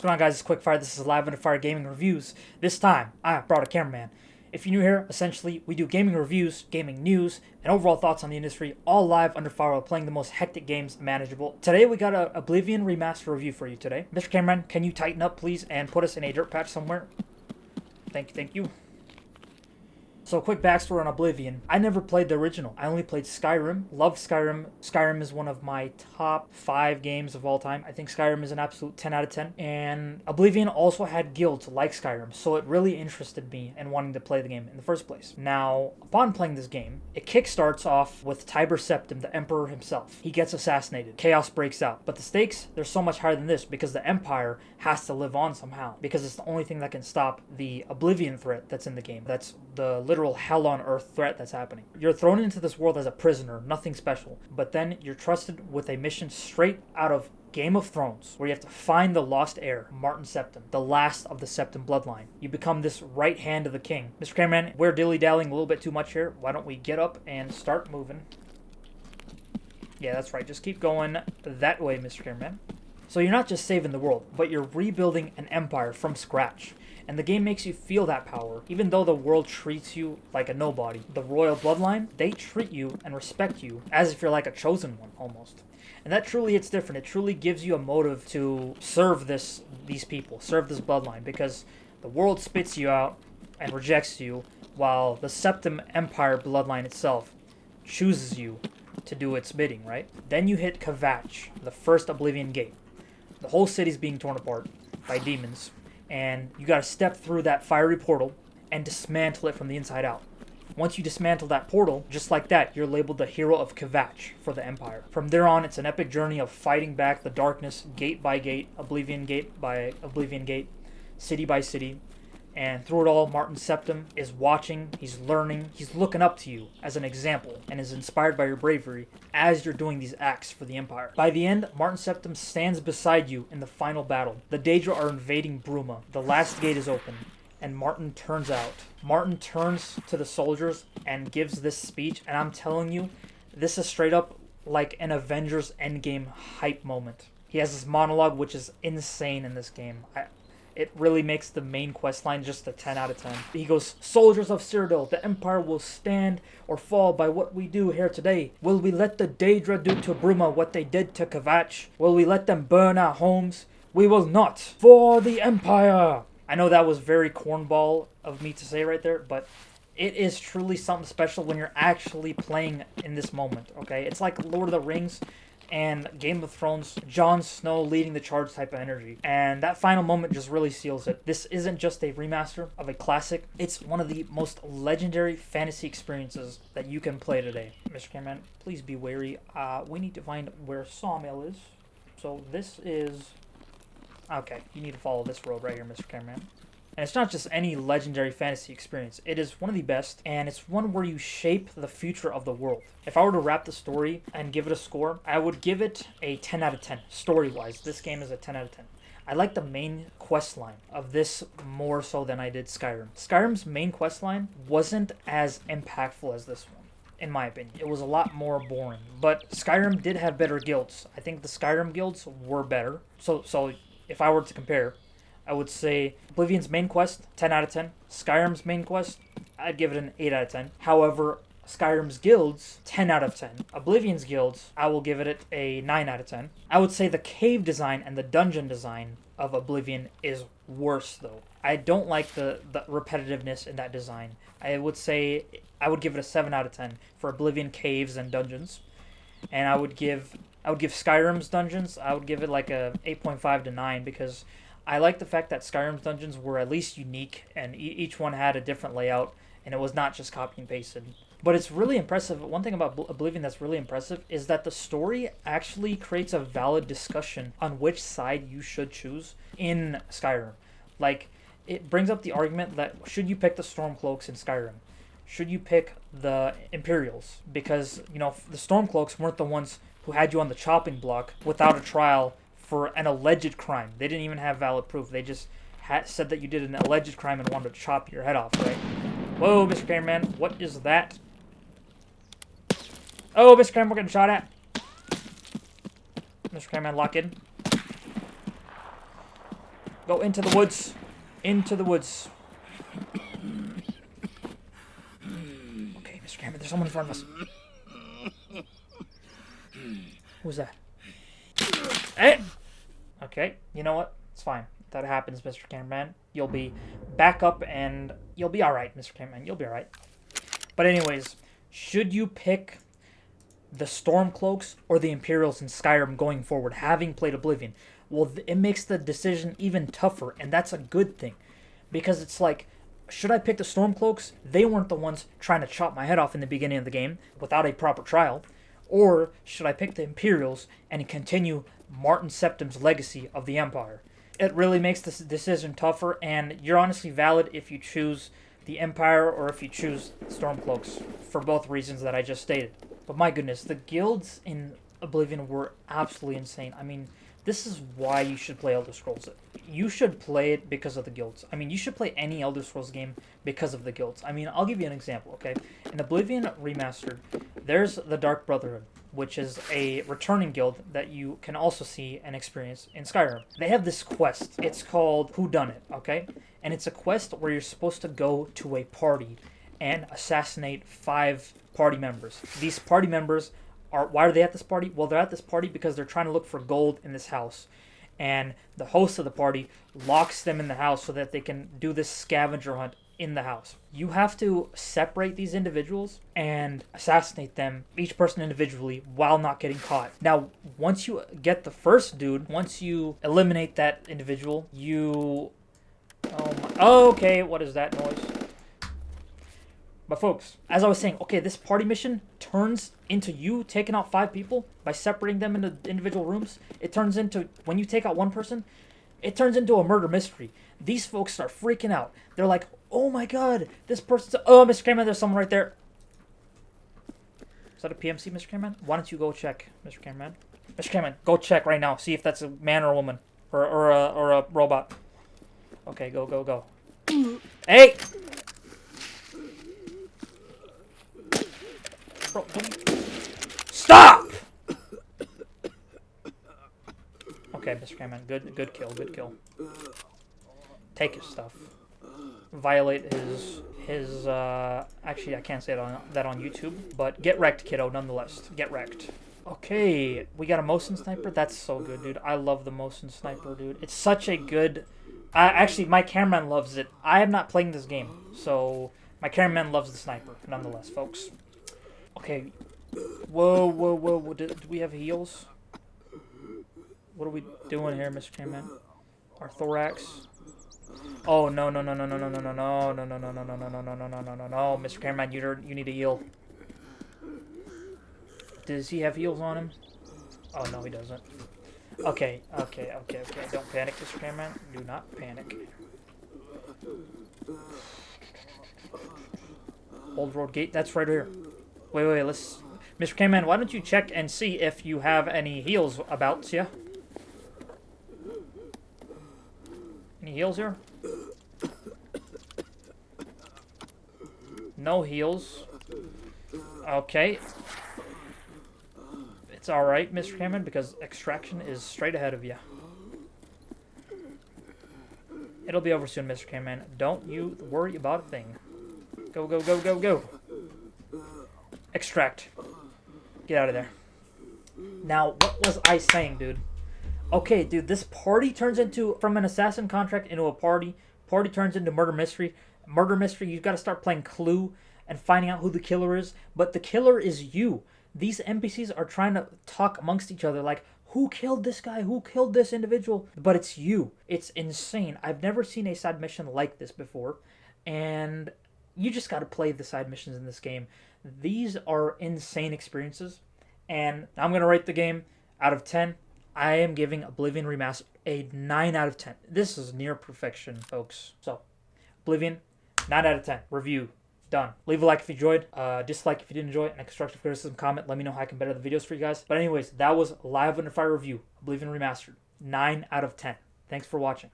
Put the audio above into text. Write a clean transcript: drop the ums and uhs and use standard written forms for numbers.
going on, guys? It's Quickfire. This is Live Under Fire Gaming Reviews. This time, I brought a cameraman. If you're new here, essentially, we do gaming reviews, gaming news, and overall thoughts on the industry, all live under fire while playing the most hectic games manageable. Today, we got a Oblivion Remastered review for you today. Mr. Cameraman, can you tighten up, please, and put us in a dirt patch somewhere? Thank you. So, quick backstory on Oblivion. I never played the original. I only played Skyrim. Love Skyrim. Skyrim is one of my top 5 games of all time. I think Skyrim is an absolute 10 out of 10. And Oblivion also had guilds like Skyrim, so it really interested me in wanting to play the game in the first place. Now, upon playing this game, it kickstarts off with Tiber Septim, the Emperor himself. He gets assassinated. Chaos breaks out. But the stakes, they're so much higher than this because the Empire has to live on somehow. Because it's the only thing that can stop the Oblivion threat that's in the game. That's the literal hell on earth threat that's happening. You're thrown into this world as a prisoner, nothing special, but then you're trusted with a mission straight out of Game of Thrones, where you have to find the lost heir, Martin Septim, the last of the Septim bloodline. You become this right hand of the king. Mr. Cameraman, we're dilly-dallying a little bit too much here. Why don't we get up and start moving? Yeah, that's right. Just keep going that way, Mr. Cameraman. So you're not just saving the world, but you're rebuilding an empire from scratch. And the game makes you feel that power, even though the world treats you like a nobody. The royal bloodline, they treat you and respect you as if you're like a chosen one, almost. And that truly hits different. It truly gives you a motive to serve these people, serve this bloodline, because the world spits you out and rejects you, while the Septim Empire bloodline itself chooses you to do its bidding, right? Then you hit Kvatch, the first Oblivion gate. The whole city's being torn apart by demons. And you gotta step through that fiery portal and dismantle it from the inside out. Once you dismantle that portal, just like that, you're labeled the hero of Kvatch for the Empire. From there on, it's an epic journey of fighting back the darkness, gate by gate, Oblivion gate by Oblivion gate, city by city. And through it all, Martin Septim is watching, he's learning, he's looking up to you as an example, and is inspired by your bravery as you're doing these acts for the Empire. By the end, Martin Septim stands beside you in the final battle. The Daedra are invading Bruma. The last gate is open, and Martin turns out. Martin turns to the soldiers and gives this speech, and I'm telling you, this is straight up like an Avengers Endgame hype moment. He has this monologue, which is insane in this game. It really makes the main questline just a 10 out of 10. He goes, "Soldiers of Cyrodiil, the Empire will stand or fall by what we do here today. Will we let the Daedra do to Bruma what they did to Kvatch? Will we let them burn our homes? We will not. For the Empire!" I know that was very cornball of me to say right there, but it is truly something special when you're actually playing in this moment, okay? It's like Lord of the Rings and Game of Thrones, Jon Snow leading the charge type of energy. And that final moment just really seals it. This isn't just a remaster of a classic. It's one of the most legendary fantasy experiences that you can play today. Mr. Cameraman, please be wary. We need to find where Sawmill is. So this is... Okay, you need to follow this road right here, Mr. Cameraman. And it's not just any legendary fantasy experience. It is one of the best, and it's one where you shape the future of the world. If I were to wrap the story and give it a score, I would give it a 10 out of 10. Story-wise, this game is a 10 out of 10. I like the main quest line of this more so than I did Skyrim. Skyrim's main quest line wasn't as impactful as this one, in my opinion. It was a lot more boring. But Skyrim did have better guilds. I think the Skyrim guilds were better. So if I were to compare, I would say Oblivion's main quest, 10 out of 10. Skyrim's main quest, I'd give it an 8 out of 10. However, Skyrim's guilds, 10 out of 10. Oblivion's guilds, I will give it a 9 out of 10. I would say the cave design and the dungeon design of Oblivion is worse, though. I don't like the repetitiveness in that design. I would say I would give it a 7 out of 10 for Oblivion caves and dungeons. And I would give Skyrim's dungeons, I would give it like a 8.5 to 9 because I like the fact that Skyrim's dungeons were at least unique, and each one had a different layout, and it was not just copy and pasted. But it's really impressive. One thing about Oblivion that's really impressive is that the story actually creates a valid discussion on which side you should choose in Skyrim. Like, it brings up the argument that should you pick the Stormcloaks in Skyrim? Should you pick the Imperials? Because, you know, the Stormcloaks weren't the ones who had you on the chopping block without a trial for an alleged crime. They didn't even have valid proof. They just said that you did an alleged crime and wanted to chop your head off, right? Whoa, Mr. Cameraman, what is that? Oh, Mr. Cameraman, we're getting shot at. Mr. Cameraman, lock in. Go into the woods. Into the woods. Okay, Mr. Cameron, there's someone in front of us. Who's that? Hey! Okay, you know what? It's fine. That happens, Mr. Cameraman. You'll be back up and you'll be alright, Mr. Cameraman. You'll be alright. But anyways, should you pick the Stormcloaks or the Imperials in Skyrim going forward, having played Oblivion? Well, it makes the decision even tougher, and that's a good thing. Because it's like, should I pick the Stormcloaks? They weren't the ones trying to chop my head off in the beginning of the game without a proper trial. Or should I pick the Imperials and continue Martin Septim's legacy of the Empire? It really makes this decision tougher, and you're honestly valid if you choose the Empire or if you choose Stormcloaks, for both reasons that I just stated. But my goodness, the guilds in Oblivion were absolutely insane. I mean, this is why you should play Elder Scrolls. You should play it because of the guilds. I mean, you should play any Elder Scrolls game because of the guilds. I mean, I'll give you an example, okay? In Oblivion Remastered, there's the Dark Brotherhood, which is a returning guild that you can also see and experience in Skyrim. They have this quest. It's called Whodunit, okay? And it's a quest where you're supposed to go to a party and assassinate 5 party members. These party members why are they at this party? Well, they're at this party because they're trying to look for gold in this house. And the host of the party locks them in the house so that they can do this scavenger hunt in the house. You have to separate these individuals and assassinate them, each person individually, while not getting caught. Now, once you get the first dude, once you eliminate that individual, you... Oh, okay, what is that noise? But folks, as I was saying, okay, this party mission turns into you taking out 5 people by separating them into individual rooms. It turns into, when you take out one person, it turns into a murder mystery. These folks start freaking out. They're like, oh my god, this person's... Oh, Mr. Cameron, there's someone right there. Is that a PMC, Mr. Cameron? Why don't you go check, Mr. Cameron? Mr. Cameron, go check right now. See if that's a man or a woman. Or a robot. Okay, go. Hey! Bro, stop! Okay, Mr. Cameron, good kill. Take his stuff. Violate his actually I can't say that on YouTube, but get wrecked, kiddo, nonetheless. Get wrecked. Okay, we got a motion sniper. That's so good, dude. I love the motion sniper, dude. It's such a good... actually, my cameraman loves it. I am not playing this game, so my cameraman loves the sniper, nonetheless, folks. Okay. Whoa. Do we have heals? What are we doing here, Mr. Cameraman? Our thorax? Oh, no, Mr. Cameraman, you need a heal. Does he have heals on him? Oh, no, he doesn't. Okay. Don't panic, Mr. Cameraman. Do not panic. Old Road Gate, that's right here. Wait, let's... Mr. Cameraman, why don't you check and see if you have any heals about you? Any heals here? No heals. Okay. It's alright, Mr. Cameron, because extraction is straight ahead of you. It'll be over soon, Mr. Cameron. Don't you worry about a thing. Go. Extract. Get out of there. Now, what was I saying, dude? Okay, dude, this party turns into, from an assassin contract into a party. Party turns into murder mystery. Murder mystery, you've got to start playing Clue and finding out who the killer is. But the killer is you. These NPCs are trying to talk amongst each other like, who killed this guy? Who killed this individual? But it's you. It's insane. I've never seen a side mission like this before. And you just got to play the side missions in this game. These are insane experiences. And I'm going to rate the game out of 10. I am giving Oblivion Remastered a 9 out of 10. This is near perfection, folks. So, Oblivion, 9 out of 10. Review. Done. Leave a like if you enjoyed. Dislike if you didn't enjoy it. And a constructive criticism comment. Let me know how I can better the videos for you guys. But anyways, that was Live Under Fire Review. Oblivion Remastered. 9 out of 10. Thanks for watching.